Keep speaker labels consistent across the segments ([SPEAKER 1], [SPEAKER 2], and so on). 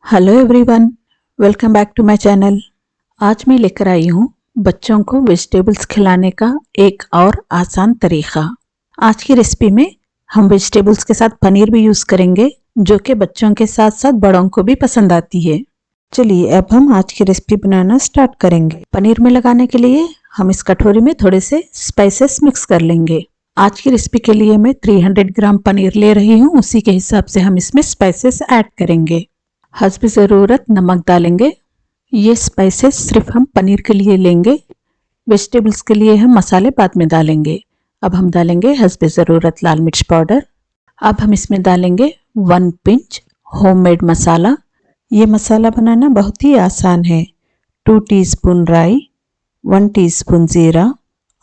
[SPEAKER 1] Hello everyone, welcome back to my channel. आज मैं लेकर आई हूँ बच्चों को वेजिटेबल्स खिलाने का एक और आसान तरीका। आज की रेसिपी में हम वेजिटेबल्स के साथ पनीर भी यूज़ करेंगे, जो कि बच्चों के साथ साथ बड़ों को भी पसंद आती है। चलिए अब हम आज की रेसिपी बनाना स्टार्ट करेंगे। पनीर में लगाने के लिए हम इस कटोरी में थोड़े से स्पाइसेस मिक्स कर लेंगे। आज की रेसिपी के लिए मैं 300 ग्राम पनीर ले रही हूँ, उसी के हिसाब से हम इसमें स्पाइसेस ऐड करेंगे। हस्ब ज़रूरत नमक डालेंगे। ये स्पाइसेस सिर्फ हम पनीर के लिए लेंगे, वेजिटेबल्स के लिए हम मसाले बाद में डालेंगे। अब हम डालेंगे हस्ब ज़रूरत लाल मिर्च पाउडर। अब हम इसमें डालेंगे 1 पिंच होममेड मसाला। ये मसाला बनाना बहुत ही आसान है। 2 टीस्पून राई, 1 टीस्पून ज़ीरा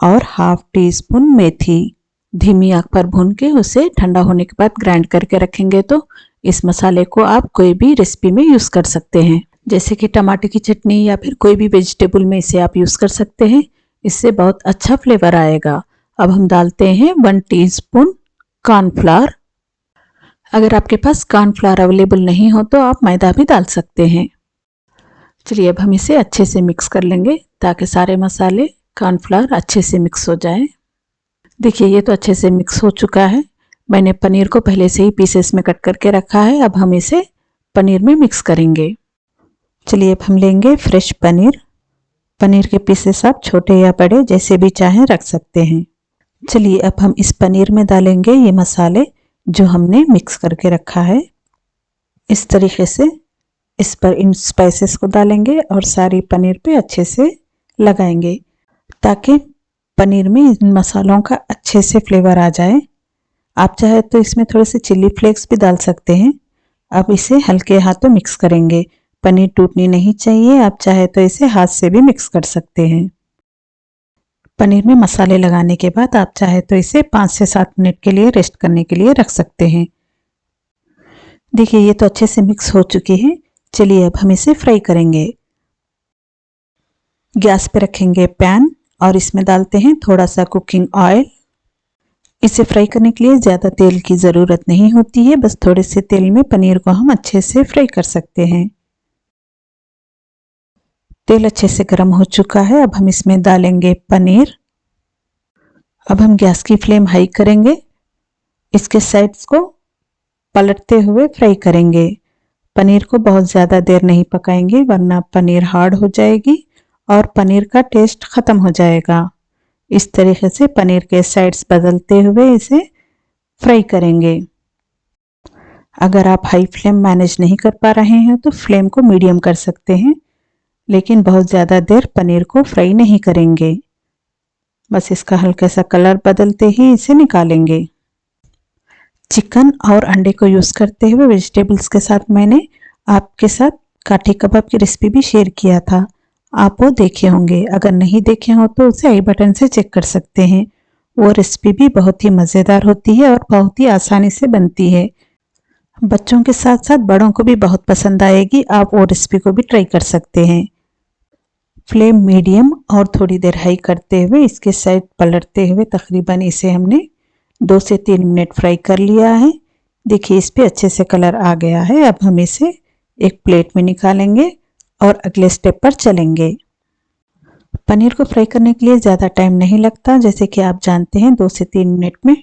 [SPEAKER 1] और हाफ टी स्पून मेथी। धीमी आंच पर भून के उसे ठंडा होने के बाद ग्राइंड करके रखेंगे तो इस मसाले को आप कोई भी रेसिपी में यूज़ कर सकते हैं, जैसे कि टमाटर की चटनी या फिर कोई भी वेजिटेबल में इसे आप यूज़ कर सकते हैं। इससे बहुत अच्छा फ्लेवर आएगा। अब हम डालते हैं 1 टीस्पून कॉर्नफ्लावर। अगर आपके पास कॉर्नफ्लावर अवेलेबल नहीं हो तो आप मैदा भी डाल सकते हैं। चलिए अब हम इसे अच्छे से मिक्स कर लेंगे ताकि सारे मसाले कॉर्नफ्लावर अच्छे से मिक्स हो जाए। देखिए ये तो अच्छे से मिक्स हो चुका है। मैंने पनीर को पहले से ही पीसेस में कट करके रखा है। अब हम इसे पनीर में मिक्स करेंगे। चलिए अब हम लेंगे फ्रेश पनीर। पनीर के पीसेस आप छोटे या बड़े जैसे भी चाहें रख सकते हैं। चलिए अब हम इस पनीर में डालेंगे ये मसाले जो हमने मिक्स करके रखा है। इस तरीके से इस पर इन स्पाइसेस को डालेंगे और सारी पनीर पे अच्छे से लगाएंगे ताकि पनीर में इन मसालों का अच्छे से फ्लेवर आ जाए। आप चाहे तो इसमें थोड़े से चिल्ली फ्लेक्स भी डाल सकते हैं। अब इसे हल्के हाथों मिक्स करेंगे। पनीर टूटनी नहीं चाहिए। आप चाहे तो इसे हाथ से भी मिक्स कर सकते हैं। पनीर में मसाले लगाने के बाद आप चाहे तो इसे 5 से 7 मिनट के लिए रेस्ट करने के लिए रख सकते हैं। देखिए ये तो अच्छे से मिक्स हो चुकी है। चलिए अब हम इसे फ्राई करेंगे। गैस पे रखेंगे पैन और इसमें डालते हैं थोड़ा सा कुकिंग ऑयल। इसे फ्राई करने के लिए ज़्यादा तेल की ज़रूरत नहीं होती है, बस थोड़े से तेल में पनीर को हम अच्छे से फ्राई कर सकते हैं। तेल अच्छे से गर्म हो चुका है। अब हम इसमें डालेंगे पनीर। अब हम गैस की फ्लेम हाई करेंगे। इसके साइड्स को पलटते हुए फ्राई करेंगे। पनीर को बहुत ज़्यादा देर नहीं पकाएंगे वरना पनीर हार्ड हो जाएगी और पनीर का टेस्ट ख़त्म हो जाएगा। इस तरीके से पनीर के साइड्स बदलते हुए इसे फ्राई करेंगे। अगर आप हाई फ्लेम मैनेज नहीं कर पा रहे हैं तो फ्लेम को मीडियम कर सकते हैं, लेकिन बहुत ज़्यादा देर पनीर को फ्राई नहीं करेंगे। बस इसका हल्का सा कलर बदलते ही इसे निकालेंगे। चिकन और अंडे को यूज़ करते हुए वेजिटेबल्स के साथ मैंने आपके साथ काठी कबाब की रेसिपी भी शेयर किया था। आप वो देखे होंगे। अगर नहीं देखे हो तो उसे आई बटन से चेक कर सकते हैं। वो रेसिपी भी बहुत ही मज़ेदार होती है और बहुत ही आसानी से बनती है। बच्चों के साथ साथ बड़ों को भी बहुत पसंद आएगी। आप वो रेसिपी को भी ट्राई कर सकते हैं। फ्लेम मीडियम और थोड़ी देर हाई करते हुए इसके साइड पलटते हुए तकरीबन इसे हमने 2 से 3 मिनट फ्राई कर लिया है। देखिए इस पे अच्छे से कलर आ गया है। अब हम इसे एक प्लेट में निकालेंगे और अगले स्टेप पर चलेंगे। पनीर को फ्राई करने के लिए ज़्यादा टाइम नहीं लगता। जैसे कि आप जानते हैं 2 से 3 मिनट में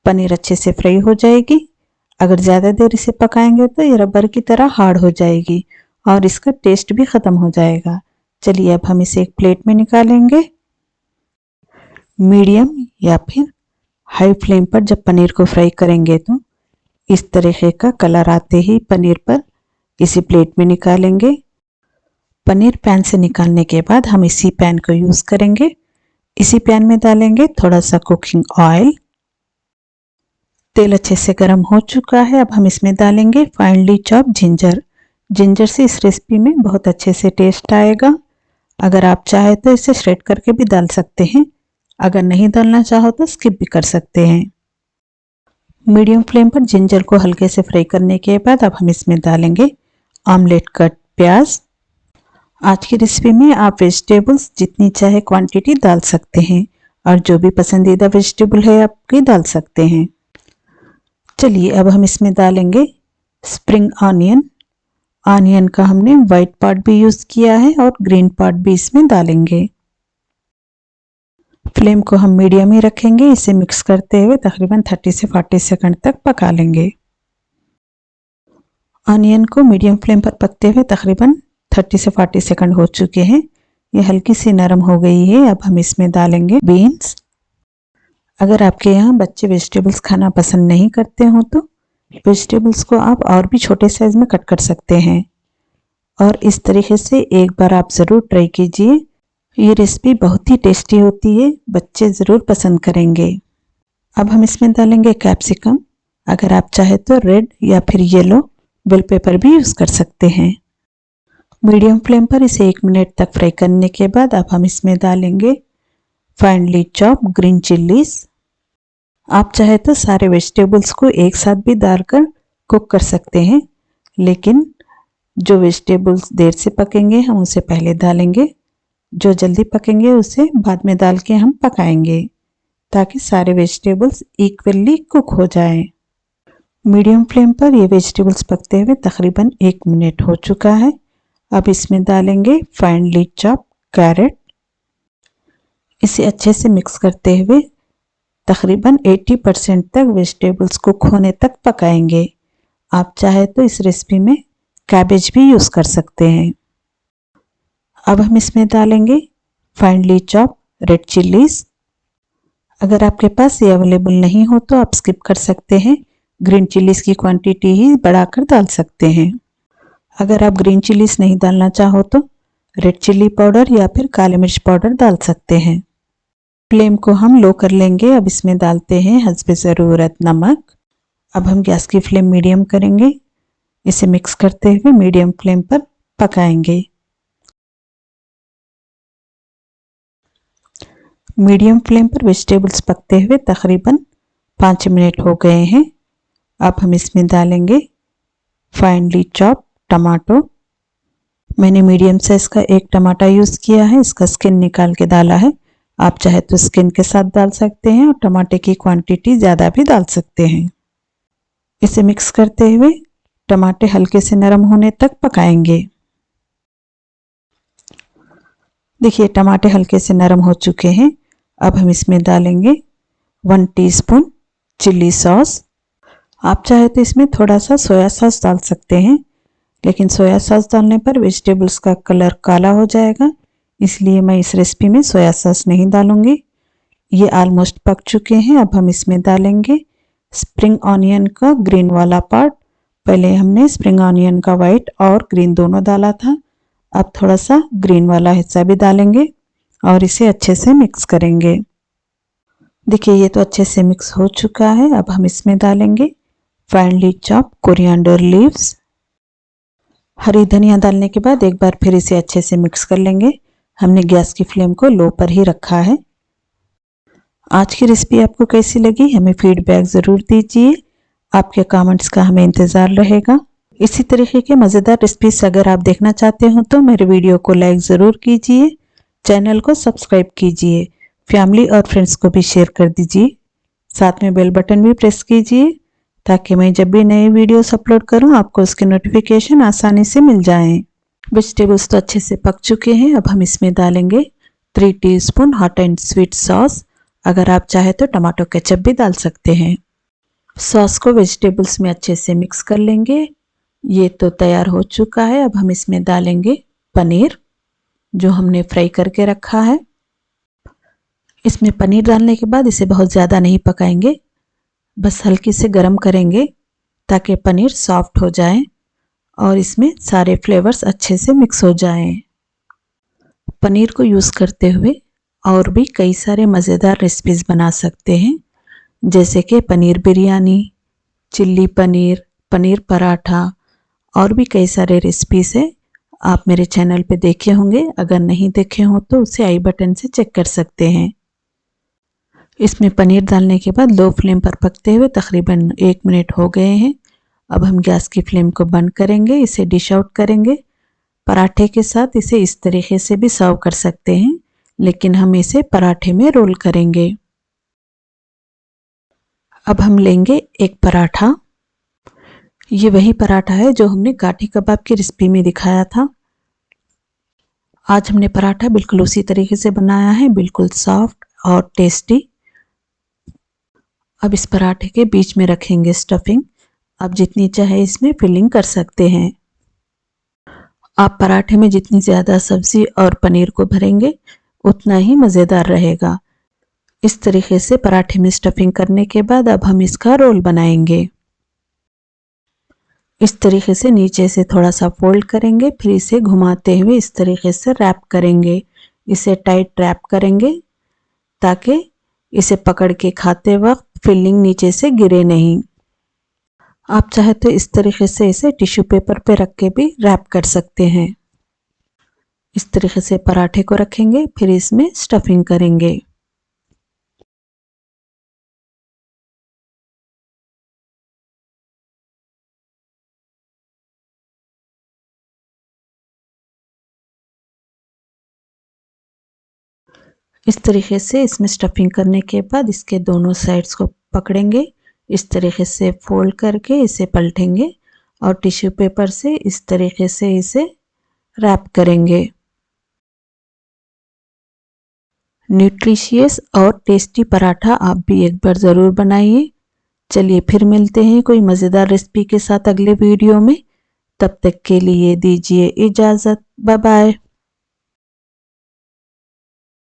[SPEAKER 1] पनीर अच्छे से फ्राई हो जाएगी। अगर ज़्यादा देर इसे पकाएंगे तो ये रबर की तरह हार्ड हो जाएगी और इसका टेस्ट भी ख़त्म हो जाएगा। चलिए अब हम इसे एक प्लेट में निकालेंगे। मीडियम या फिर हाई फ्लेम पर जब पनीर को फ्राई करेंगे तो इस तरीके का कलर आते ही पनीर पर इसी प्लेट में निकालेंगे। पनीर पैन से निकालने के बाद हम इसी पैन को यूज़ करेंगे। इसी पैन में डालेंगे थोड़ा सा कुकिंग ऑयल। तेल अच्छे से गर्म हो चुका है। अब हम इसमें डालेंगे फाइनली चॉप जिंजर। जिंजर से इस रेसिपी में बहुत अच्छे से टेस्ट आएगा। अगर आप चाहे तो इसे श्रेड करके भी डाल सकते हैं। अगर नहीं डालना चाहो तो स्किप भी कर सकते हैं। मीडियम फ्लेम पर जिंजर को हल्के से फ्राई करने के बाद अब हम इसमें डालेंगे ऑमलेट कट प्याज। आज की रेसिपी में आप वेजिटेबल्स जितनी चाहे क्वांटिटी डाल सकते हैं और जो भी पसंदीदा वेजिटेबल है आपकी डाल सकते हैं। चलिए अब हम इसमें डालेंगे स्प्रिंग ऑनियन ऑनियन का हमने वाइट पार्ट भी यूज़ किया है और ग्रीन पार्ट भी इसमें डालेंगे। फ्लेम को हम मीडियम ही रखेंगे। इसे मिक्स करते हुए तकरीबन 30 से 40 सेकंड तक पका लेंगे। ऑनियन को मीडियम फ्लेम पर पकते हुए तकरीबन 30 से 40 सेकंड हो चुके हैं। ये हल्की सी नरम हो गई है। अब हम इसमें डालेंगे बीन्स। अगर आपके यहाँ बच्चे वेजिटेबल्स खाना पसंद नहीं करते हो तो वेजिटेबल्स को आप और भी छोटे साइज में कट कर सकते हैं। और इस तरीके से एक बार आप ज़रूर ट्राई कीजिए। ये रेसिपी बहुत ही टेस्टी होती है, बच्चे ज़रूर पसंद करेंगे। अब हम इसमें डालेंगे कैप्सिकम। अगर आप चाहे तो रेड या फिर येलो बेल पेपर भी यूज़ कर सकते हैं। मीडियम फ्लेम पर इसे 1 मिनट तक फ्राई करने के बाद अब हम इसमें डालेंगे फाइनली चॉप ग्रीन चिल्लीज। आप चाहे तो सारे वेजिटेबल्स को एक साथ भी डालकर कुक कर सकते हैं, लेकिन जो वेजिटेबल्स देर से पकेंगे हम उसे पहले डालेंगे, जो जल्दी पकेंगे उसे बाद में डाल के हम पकाएंगे ताकि सारे वेजिटेबल्स इक्वली कुक हो जाएं। मीडियम फ्लेम पर ये वेजिटेबल्स पकते हुए तकरीबन 1 मिनट हो चुका है। अब इसमें डालेंगे फाइनली चॉप कैरेट। इसे अच्छे से मिक्स करते हुए तकरीबन 80% तक वेजिटेबल्स कुक होने तक पकाएंगे। आप चाहे तो इस रेसिपी में कैबेज भी यूज़ कर सकते हैं। अब हम इसमें डालेंगे फाइनली चॉप रेड चिल्लीज। अगर आपके पास ये अवेलेबल नहीं हो तो आप स्किप कर सकते हैं। ग्रीन चिल्लीज की क्वांटिटी ही बढ़ाकर डाल सकते हैं। अगर आप ग्रीन चिल्लीज नहीं डालना चाहो तो रेड चिल्ली पाउडर या फिर काली मिर्च पाउडर डाल सकते हैं। फ्लेम को हम लो कर लेंगे। अब इसमें डालते हैं हस्बे ज़रूरत नमक। अब हम गैस की फ्लेम मीडियम करेंगे। इसे मिक्स करते हुए मीडियम फ्लेम पर पकाएंगे। मीडियम फ्लेम पर वेजिटेबल्स पकते हुए तकरीबन 5 मिनट हो गए हैं। अब हम इसमें डालेंगे फाइनली चॉप टमाटो। मैंने मीडियम साइज का एक टमाटर यूज़ किया है, इसका स्किन निकाल के डाला है। आप चाहे तो स्किन के साथ डाल सकते हैं और टमाटर की क्वांटिटी ज़्यादा भी डाल सकते हैं। इसे मिक्स करते हुए टमाटर हल्के से नरम होने तक पकाएंगे। देखिए टमाटर हल्के से नरम हो चुके हैं। अब हम इसमें डालेंगे 1 टीस्पून चिल्ली सॉस। आप चाहे तो इसमें थोड़ा सा सोया सॉस डाल सकते हैं, लेकिन सोया सॉस डालने पर वेजिटेबल्स का कलर काला हो जाएगा, इसलिए मैं इस रेसिपी में सोया सॉस नहीं डालूंगी। ये ऑलमोस्ट पक चुके हैं। अब हम इसमें डालेंगे स्प्रिंग ऑनियन का ग्रीन वाला पार्ट। पहले हमने स्प्रिंग ऑनियन का वाइट और ग्रीन दोनों डाला था, अब थोड़ा सा ग्रीन वाला हिस्सा भी डालेंगे और इसे अच्छे से मिक्स करेंगे। देखिए ये तो अच्छे से मिक्स हो चुका है। अब हम इसमें डालेंगे फाइनली चॉप कोरिएंडर लीव्स। हरी धनिया डालने के बाद एक बार फिर इसे अच्छे से मिक्स कर लेंगे। हमने गैस की फ्लेम को लो पर ही रखा है। आज की रेसिपी आपको कैसी लगी हमें फीडबैक ज़रूर दीजिए। आपके कमेंट्स का हमें इंतज़ार रहेगा। इसी तरीके के मज़ेदार रेसिपीज अगर आप देखना चाहते हो तो मेरे वीडियो को लाइक ज़रूर कीजिए, चैनल को सब्सक्राइब कीजिए, फैमिली और फ्रेंड्स को भी शेयर कर दीजिए। साथ में बेल बटन भी प्रेस कीजिए ताकि मैं जब भी नए वीडियोस अपलोड करूं आपको उसके नोटिफिकेशन आसानी से मिल जाएं। वेजिटेबल्स तो अच्छे से पक चुके हैं। अब हम इसमें डालेंगे 3 teaspoon hot and sweet sauce. अगर आप चाहे तो टमाटो केचप भी डाल सकते हैं। सॉस को वेजिटेबल्स में अच्छे से मिक्स कर लेंगे। ये तो तैयार हो चुका है। अब हम इसमें डालेंगे पनीर जो हमने फ्राई करके रखा है। इसमें पनीर डालने के बाद इसे बहुत ज़्यादा नहीं पकाएंगे, बस हल्की से गर्म करेंगे ताकि पनीर सॉफ्ट हो जाए और इसमें सारे फ्लेवर्स अच्छे से मिक्स हो जाएं। पनीर को यूज़ करते हुए और भी कई सारे मज़ेदार रेसिपीज़ बना सकते हैं, जैसे कि पनीर बिरयानी, चिल्ली पनीर, पनीर पराठा और भी कई सारे रेसिपीज़ है। आप मेरे चैनल पे देखे होंगे, अगर नहीं देखे हो तो उसे आई बटन से चेक कर सकते हैं। इसमें पनीर डालने के बाद लो फ्लेम पर पकते हुए तकरीबन 1 मिनट हो गए हैं। अब हम गैस की फ्लेम को बंद करेंगे, इसे डिश आउट करेंगे। पराठे के साथ इसे इस तरीके से भी सर्व कर सकते हैं, लेकिन हम इसे पराठे में रोल करेंगे। अब हम लेंगे एक पराठा। ये वही पराठा है जो हमने काठी कबाब की रेसिपी में दिखाया था। आज हमने पराठा बिल्कुल उसी तरीके से बनाया है, बिल्कुल सॉफ्ट और टेस्टी। अब इस पराठे के बीच में रखेंगे स्टफिंग। आप जितनी चाहे इसमें फिलिंग कर सकते हैं। आप पराठे में जितनी ज़्यादा सब्जी और पनीर को भरेंगे उतना ही मज़ेदार रहेगा। इस तरीके से पराठे में स्टफिंग करने के बाद अब हम इसका रोल बनाएंगे। इस तरीके से नीचे से थोड़ा सा फोल्ड करेंगे, फिर इसे घुमाते हुए इस तरीके से रैप करेंगे। इसे टाइट रैप करेंगे ताकि इसे पकड़ के खाते वक्त फिलिंग नीचे से गिरे नहीं। आप चाहे तो इस तरीके से इसे टिश्यू पेपर पे रख के भी रैप कर सकते हैं। इस तरीके से पराठे को रखेंगे, फिर इसमें स्टफिंग करेंगे। इस तरीके से इसमें स्टफिंग करने के बाद इसके दोनों साइड्स को पकड़ेंगे, इस तरीके से फोल्ड करके इसे पलटेंगे और टिश्यू पेपर से इस तरीके से इसे रैप करेंगे। न्यूट्रिशियस और टेस्टी पराठा आप भी एक बार ज़रूर बनाइए। चलिए फिर मिलते हैं कोई मज़ेदार रेसिपी के साथ अगले वीडियो में। तब तक के लिए दीजिए इजाज़त। Bye bye.